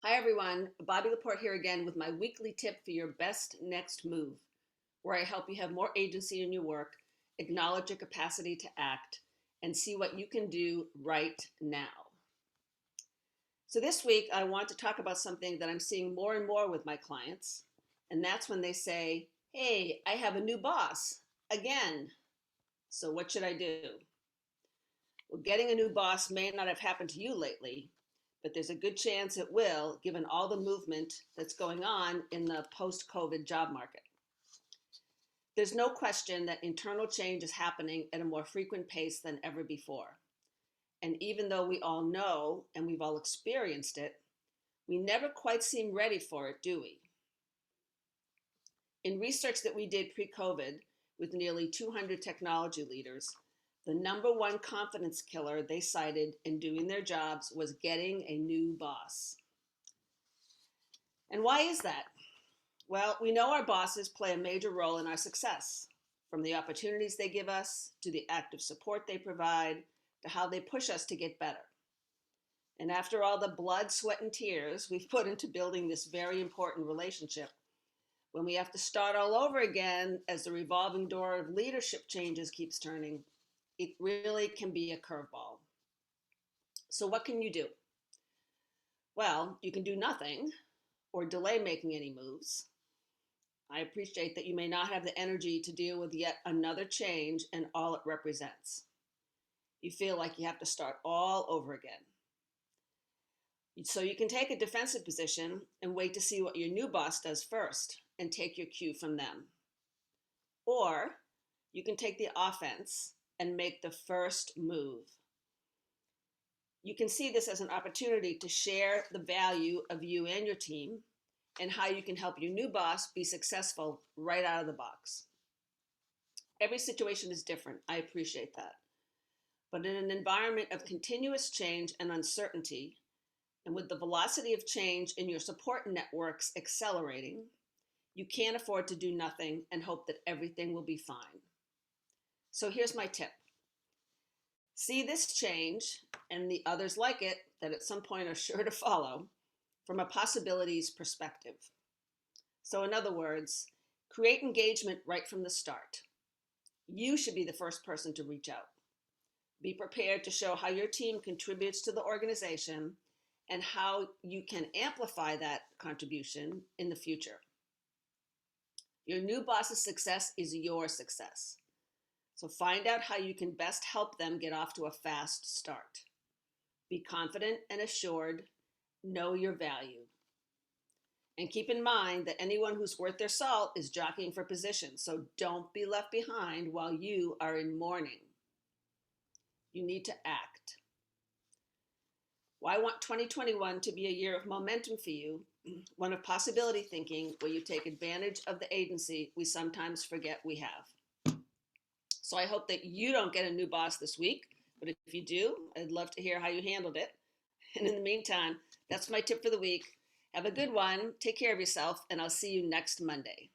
Hi everyone, Bobby Laporte here again with my weekly tip for your best next move, where I help you have more agency in your work, acknowledge your capacity to act, and see what you can do right now. So this week I want to talk about something that I'm seeing more and more with my clients, and that's when they say, "Hey, I have a new boss again. So what should I do?" Well, getting a new boss may not have happened to you lately, but there's a good chance it will, given all the movement that's going on in the post-COVID job market. There's no question that internal change is happening at a more frequent pace than ever before. And even though we all know and we've all experienced it, we never quite seem ready for it, do we? In research that we did pre-COVID with nearly 200 technology leaders, the number one confidence killer they cited in doing their jobs was getting a new boss. And why is that? Well, we know our bosses play a major role in our success, from the opportunities they give us, to the active support they provide, to how they push us to get better. And after all the blood, sweat, and tears we've put into building this very important relationship, when we have to start all over again as the revolving door of leadership changes keeps turning, it really can be a curveball. So what can you do? Well, you can do nothing or delay making any moves. I appreciate that you may not have the energy to deal with yet another change and all it represents. You feel like you have to start all over again. So you can take a defensive position and wait to see what your new boss does first and take your cue from them. Or you can take the offense and make the first move. You can see this as an opportunity to share the value of you and your team and how you can help your new boss be successful right out of the box. Every situation is different. I appreciate that. But in an environment of continuous change and uncertainty, and with the velocity of change in your support networks accelerating, you can't afford to do nothing and hope that everything will be fine. So here's my tip. See this change and the others like it that at some point are sure to follow from a possibilities perspective. So in other words, create engagement right from the start. You should be the first person to reach out. Be prepared to show how your team contributes to the organization and how you can amplify that contribution in the future. Your new boss's success is your success. So find out how you can best help them get off to a fast start. Be confident and assured. Know your value. And keep in mind that anyone who's worth their salt is jockeying for position, so don't be left behind while you are in mourning. You need to act. Well, I want 2021 to be a year of momentum for you, one of possibility thinking where you take advantage of the agency we sometimes forget we have. So I hope that you don't get a new boss this week, but if you do, I'd love to hear how you handled it. And in the meantime, that's my tip for the week. Have a good one, take care of yourself, and I'll see you next Monday.